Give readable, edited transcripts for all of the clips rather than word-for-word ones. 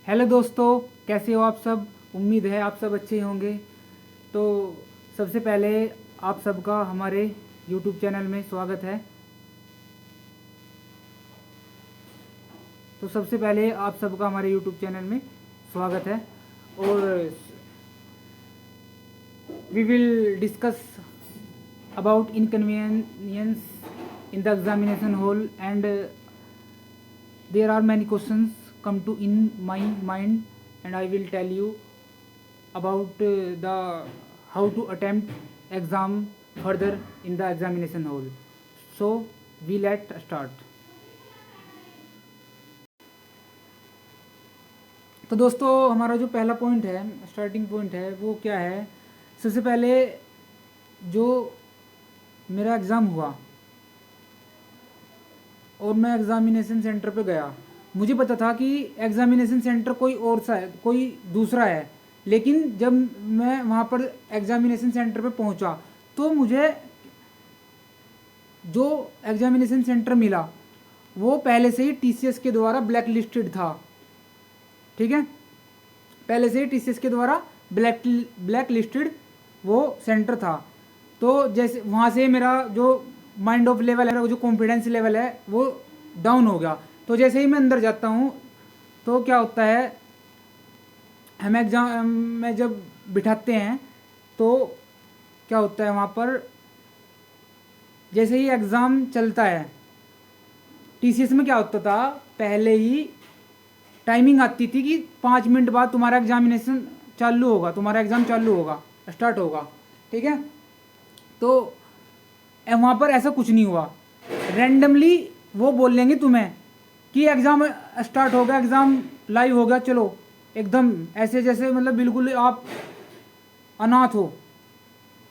Hello दोस्तों, कैसे हो आप सब। उम्मीद है आप सब अच्छे होंगे। तो सबसे पहले आप सबका हमारे यूट्यूब चैनल में स्वागत है। तो सबसे पहले आप सबका हमारे यूट्यूब चैनल में स्वागत है। और we will discuss about inconvenience in the examination hall and there are many questions come to in my mind, and I will tell you about the how to attempt exam further in the examination hall. So we let start. तो दोस्तों, हमारा जो पहला point है, starting point है, वो क्या है। सबसे पहले जो मेरा एग्ज़ाम हुआ और मैं एग्ज़ामिनेशन सेंटर पे गया, मुझे पता था कि एग्ज़ामिनेशन सेंटर कोई और सा है, कोई दूसरा है। लेकिन जब मैं वहाँ पर एग्ज़ामिनेशन सेंटर पे पहुँचा तो मुझे जो एग्ज़ामिनेशन सेंटर मिला वो पहले से ही टीसीएस के द्वारा ब्लैक लिस्टेड था। ठीक है, पहले से ही टीसीएस के द्वारा ब्लैक लिस्टेड वो सेंटर था। तो जैसे वहाँ से मेरा जो माइंड ऑफ लेवल है, वो जो कॉन्फिडेंस लेवल है, वो डाउन हो गया। तो जैसे ही मैं अंदर जाता हूँ तो क्या होता है, हमें एग्ज़ाम में जब बिठाते हैं तो क्या होता है वहाँ पर, जैसे ही एग्ज़ाम चलता है टीसीएस में क्या होता था, पहले ही टाइमिंग आती थी कि 5 मिनट बाद तुम्हारा एग्जामिनेशन चालू होगा, तुम्हारा एग्ज़ाम चालू होगा, स्टार्ट होगा। ठीक है, तो वहाँ पर ऐसा कुछ नहीं हुआ। रैंडमली वो बोल लेंगे तुम्हें कि एग्ज़ाम स्टार्ट हो गया, एग्ज़ाम लाइव हो गया, चलो। एकदम ऐसे जैसे मतलब बिल्कुल आप अनाथ हो।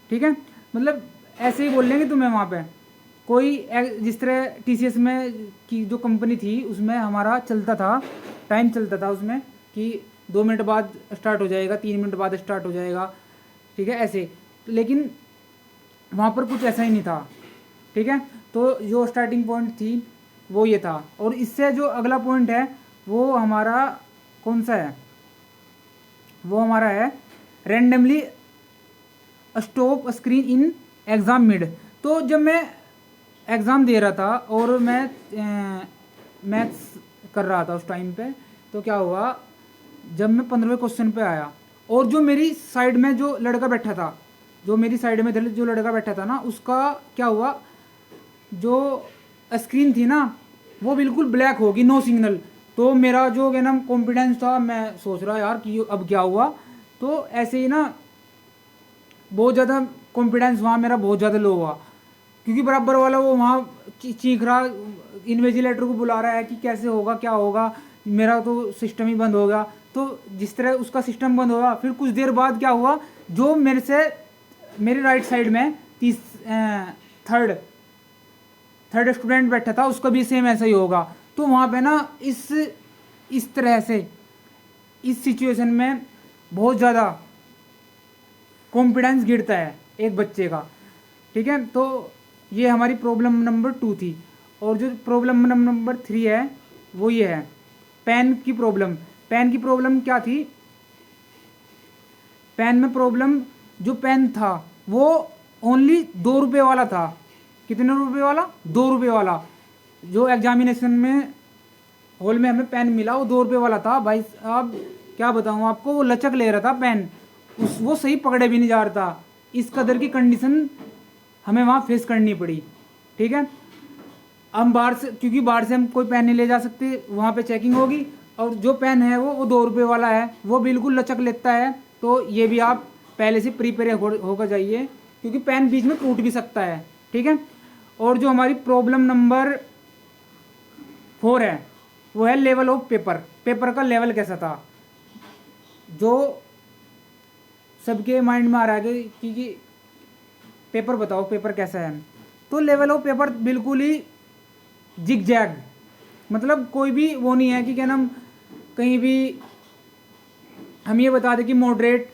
ठीक है, मतलब ऐसे ही बोल लेंगे तुम्हें वहाँ पे। कोई जिस तरह टीसीएस में की जो कंपनी थी उसमें हमारा चलता था, टाइम चलता था उसमें कि 2 मिनट बाद स्टार्ट हो जाएगा, 3 मिनट बाद स्टार्ट हो जाएगा। ठीक है, ऐसे। लेकिन वहाँ पर कुछ ऐसा ही नहीं था। ठीक है, तो जो स्टार्टिंग पॉइंट थी वो ये था। और इससे जो अगला पॉइंट है वो हमारा कौन सा है, वो हमारा है randomly stop screen in exam mid. तो जब मैं एग्ज़ाम दे रहा था और मैं मैथ्स कर रहा था उस टाइम पे, तो क्या हुआ, जब मैं 15वें क्वेश्चन पे आया और जो मेरी साइड में जो लड़का बैठा था, जो मेरी साइड में जो लड़का बैठा था ना, उसका क्या हुआ, जो स्क्रीन थी ना वो बिल्कुल ब्लैक होगी, नो सिग्नल। तो मेरा जो क्या नाम कॉन्फिडेंस था, मैं सोच रहा यार कि अब क्या हुआ। तो ऐसे ही ना बहुत ज़्यादा कॉन्फिडेंस वहाँ मेरा बहुत ज़्यादा लो हुआ, क्योंकि बराबर वाला वो वहाँ चीख रहा, इन्विजिलेटर को बुला रहा है कि कैसे होगा, क्या होगा, मेरा तो सिस्टम ही बंद हो गया। तो जिस तरह उसका सिस्टम बंद होगा, फिर कुछ देर बाद क्या हुआ, जो मेरे राइट साइड में थर्ड स्टूडेंट बैठा था, उसका भी सेम ऐसा ही होगा। तो वहाँ पे ना इस तरह से इस सिचुएशन में बहुत ज़्यादा कॉन्फिडेंस गिरता है एक बच्चे का। ठीक है, तो ये हमारी प्रॉब्लम नंबर 2 थी। और जो प्रॉब्लम नंबर 3 है वो ये है पेन की प्रॉब्लम। पेन की प्रॉब्लम क्या थी, पेन में प्रॉब्लम, जो पेन था वो ओनली 2 रुपये वाला था। कितने रुपये वाला, 2 रुपये वाला। जो एग्जामिनेशन में हॉल में हमें पेन मिला वो 2 रुपये वाला था। भाई साहब क्या बताऊँ आपको, वो लचक ले रहा था पेन, वो सही पकड़े भी नहीं जा रहा था। इस कदर की कंडीशन हमें वहाँ फेस करनी पड़ी। ठीक है, हम बाहर से, क्योंकि बाहर से हम कोई पेन नहीं ले जा सकते, वहाँ पे चेकिंग होगी। और जो पेन है वो 2 रुपये वाला है, वो बिल्कुल लचक लेता है। तो ये भी आप पहले से प्रिपेयर होकर जाइए, क्योंकि पेन बीच में टूट भी सकता है। ठीक है, और जो हमारी प्रॉब्लम नंबर 4 है वो है लेवल ऑफ पेपर। पेपर का लेवल कैसा था, जो सबके माइंड में आ रहा है कि पेपर बताओ, पेपर कैसा है। तो लेवल ऑफ पेपर बिल्कुल ही जिग जैग, मतलब कोई भी वो नहीं है कि क्या नाम, कहीं भी हम ये बता दें कि मॉडरेट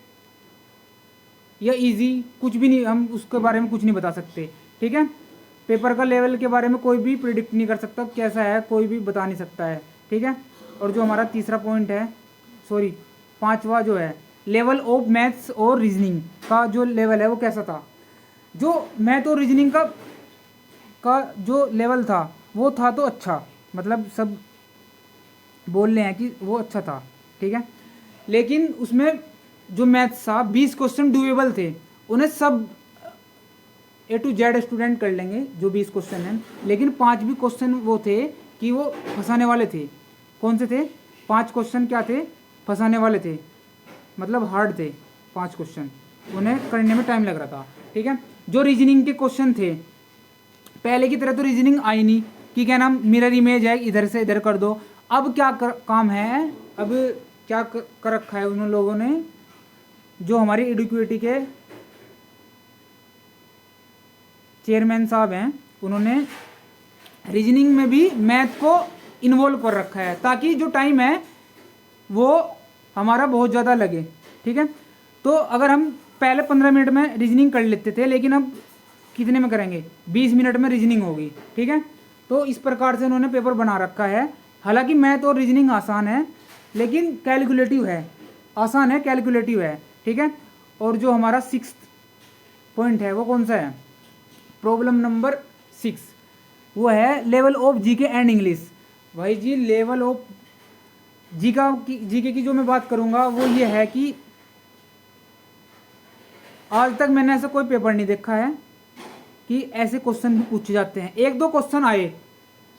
या इजी, कुछ भी नहीं, हम उसके बारे में कुछ नहीं बता सकते। ठीक है, पेपर का लेवल के बारे में कोई भी प्रिडिक्ट नहीं कर सकता कैसा है, कोई भी बता नहीं सकता है। ठीक है, और जो हमारा तीसरा पॉइंट है सॉरी 5वां जो है लेवल ऑफ मैथ्स और रीजनिंग का जो लेवल है वो कैसा था। जो मैथ और रीजनिंग का जो लेवल था वो था तो अच्छा, मतलब सब बोल रहे हैं कि वो अच्छा था, ठीक है। लेकिन उसमें जो मैथ्स था 20 क्वेश्चन डूएबल थे, उन्हें सब A to Z स्टूडेंट कर लेंगे जो 20 क्वेश्चन हैं। लेकिन 5 भी क्वेश्चन वो थे कि वो फंसाने वाले थे। कौन से थे? 5 क्वेश्चन क्या थे? फंसाने वाले थे, मतलब हार्ड थे 5 क्वेश्चन, उन्हें करने में टाइम लग रहा था, ठीक है। जो रीजनिंग के क्वेश्चन थे पहले की तरह तो रीजनिंग आई नहीं कि क्या नाम मिरर इमेज है इधर से इधर कर दो। अब क्या काम है, अब क्या कर रखा है उन लोगों ने, जो हमारी एडुकेटी के चेयरमैन साहब हैं, उन्होंने रीजनिंग में भी मैथ को इन्वॉल्व कर रखा है ताकि जो टाइम है वो हमारा बहुत ज़्यादा लगे, ठीक है। तो अगर हम पहले 15 मिनट में रीजनिंग कर लेते थे, लेकिन अब कितने में करेंगे? 20 मिनट में रीजनिंग होगी, ठीक है। तो इस प्रकार से उन्होंने पेपर बना रखा है। हालांकि मैथ और रीजनिंग आसान है, लेकिन कैलकुलेटिव है, आसान है कैलकुलेटिव है, ठीक है। और जो हमारा 6th पॉइंट है वो कौन सा है? प्रॉब्लम नंबर 6, वो है level of GK and English. भाई जी लेवल ऑफ जीके की जो मैं बात करूंगा वो ये है कि आज तक मैंने ऐसा कोई पेपर नहीं देखा है कि ऐसे क्वेश्चन भी पूछे जाते हैं। 1-2 क्वेश्चन आए,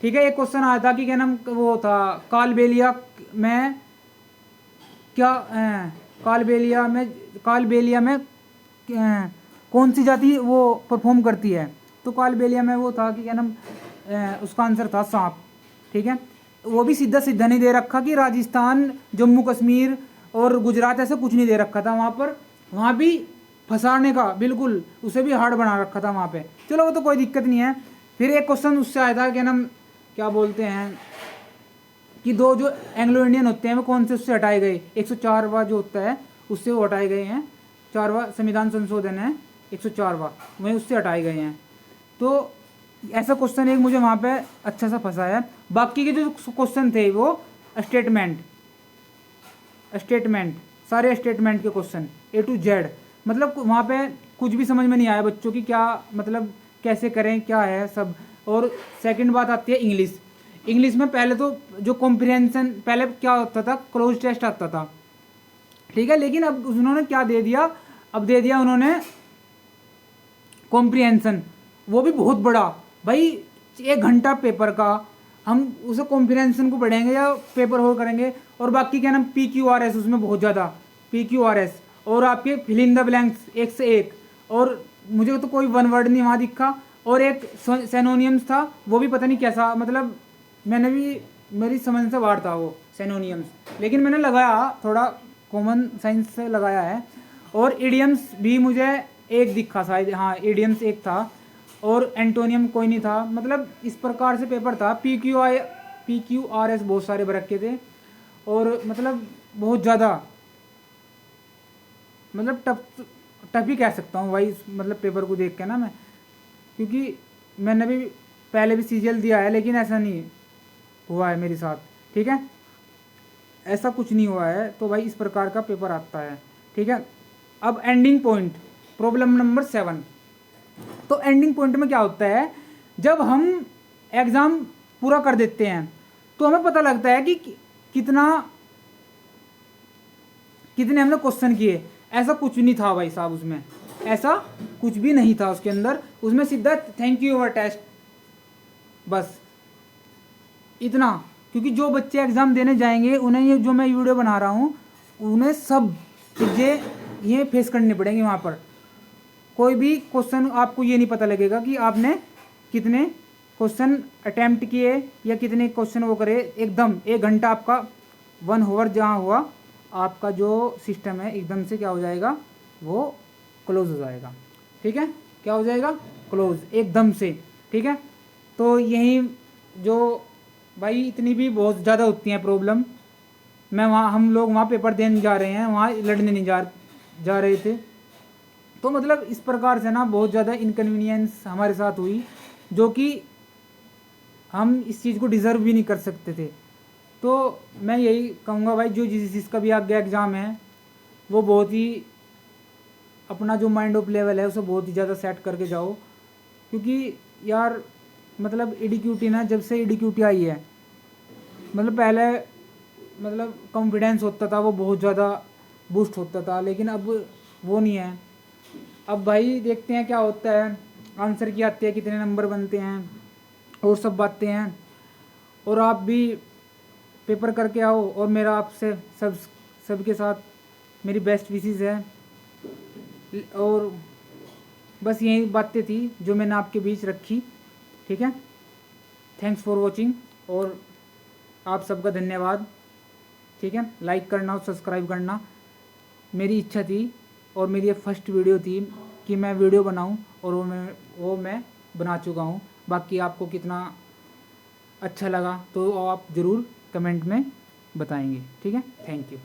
ठीक है। एक क्वेश्चन आया था कि क्या नाम वो था, कालबेलिया में क्या कालबेलिया में कौन सी जाति वो परफॉर्म करती है? तो कालबेलिया में वो था कि क्या नाम उसका आंसर था सांप, ठीक है। वो भी सीधा सीधा नहीं दे रखा कि राजस्थान, जम्मू कश्मीर और गुजरात, ऐसा कुछ नहीं दे रखा था वहाँ पर। वहाँ भी फंसाने का बिल्कुल उसे भी हार्ड बना रखा था वहाँ पे। चलो वो तो कोई दिक्कत नहीं है। फिर एक क्वेश्चन उससे आया था क्या नाम क्या बोलते हैं कि 2 जो एंग्लो इंडियन होते हैं वो कौन से उससे हटाए गए? 104वां जो होता है उससे वो हटाए गए हैं। 4वां संविधान संशोधन है 104वां, वहीं उससे हटाए गए हैं। तो ऐसा क्वेश्चन एक मुझे वहाँ पे अच्छा सा फंसा है। बाकी के जो क्वेश्चन थे वो स्टेटमेंट सारे स्टेटमेंट के क्वेश्चन A to Z, मतलब वहाँ पे कुछ भी समझ में नहीं आया बच्चों की, क्या मतलब कैसे करें क्या है सब। और सेकंड बात आती है इंग्लिश में पहले तो जो कॉम्प्रिहेंशन, पहले क्या होता था क्लोज टेस्ट आता था, ठीक है। लेकिन अब उन्होंने क्या दे दिया, अब दे दिया उन्होंने कॉम्प्रिहेंशन, वो भी बहुत बड़ा। भाई 1 घंटा पेपर का, हम उसे कॉम्प्रिहेंशन को पढ़ेंगे या पेपर हो करेंगे? और बाकी क्या नाम PQRS, उसमें बहुत ज़्यादा PQRS, और आपके फिल इन द ब्लैंक्स 1 से 1। और मुझे तो कोई 1 वर्ड नहीं वहाँ दिखा। और एक सिनोनियम्स था, वो भी पता नहीं कैसा, मतलब मैंने भी, मेरी समझ से बाहर था वो सिनोनियम्स, लेकिन मैंने लगाया, थोड़ा कॉमन साइंस से लगाया है। और इडियम्स भी मुझे एक दिखा शायद, हाँ इडियम्स एक था, और एंटोनियम कोई नहीं था। मतलब इस प्रकार से पेपर था। PQRS बहुत सारे बरक्के थे, और मतलब बहुत ज़्यादा, मतलब टफ ही कह सकता हूँ भाई, मतलब पेपर को देख के ना मैं, क्योंकि मैंने भी पहले भी CGL दिया है, लेकिन ऐसा नहीं हुआ है मेरे साथ, ठीक है, ऐसा कुछ नहीं हुआ है। तो भाई इस प्रकार का पेपर आता है, ठीक है। अब एंडिंग पॉइंट, प्रॉब्लम नंबर 7। तो एंडिंग पॉइंट में क्या होता है, जब हम एग्ज़ाम पूरा कर देते हैं तो हमें पता लगता है कि कितने हमने क्वेश्चन किए। ऐसा कुछ नहीं था भाई साहब, उसमें ऐसा कुछ भी नहीं था उसके अंदर। उसमें सीधा थैंक यू योर टेस्ट, बस इतना। क्योंकि जो बच्चे एग्ज़ाम देने जाएंगे उन्हें ये जो मैं वीडियो बना रहा हूँ, उन्हें सब चीज़ें ये फेस करनी पड़ेंगी। वहाँ पर कोई भी क्वेश्चन आपको ये नहीं पता लगेगा कि आपने कितने क्वेश्चन अटैम्प्ट किए या कितने क्वेश्चन वो करे। एकदम 1 घंटा आपका 1 आवर जहाँ हुआ, आपका जो सिस्टम है एकदम से क्या हो जाएगा, वो क्लोज हो जाएगा, ठीक है। क्या हो जाएगा? क्लोज एकदम से, ठीक है। तो यही जो भाई इतनी भी बहुत ज़्यादा होती हैं प्रॉब्लम। हम लोग वहाँ पेपर देने जा रहे हैं, वहाँ लड़ने नहीं जा रहे थे। तो मतलब इस प्रकार से ना बहुत ज़्यादा इनकन्वीनियंस हमारे साथ हुई, जो कि हम इस चीज़ को डिज़र्व भी नहीं कर सकते थे। तो मैं यही कहूँगा भाई, जो जिसका भी आगे एग्ज़ाम है वो बहुत ही अपना जो माइंड ऑफ लेवल है उसे बहुत ही ज़्यादा सेट करके जाओ, क्योंकि यार मतलब EDQT ना, जब से EDQT आई है, मतलब पहले मतलब कॉन्फिडेंस होता था वो बहुत ज़्यादा बूस्ट होता था, लेकिन अब वो नहीं है। अब भाई देखते हैं क्या होता है, आंसर की आती है, कितने नंबर बनते हैं और सब बातें हैं। और आप भी पेपर करके आओ, और मेरा आपसे सबके साथ मेरी बेस्ट विशेज़ है। और बस यही बातें थी जो मैंने आपके बीच रखी, ठीक है। थैंक्स फॉर वॉचिंग, और आप सबका धन्यवाद, ठीक है। लाइक करना और सब्सक्राइब करना मेरी इच्छा थी, और मेरी ये फर्स्ट वीडियो थी कि मैं वीडियो बनाऊं, और वो मैं बना चुका हूं। बाकी आपको कितना अच्छा लगा तो आप ज़रूर कमेंट में बताएंगे, ठीक है। Thank you.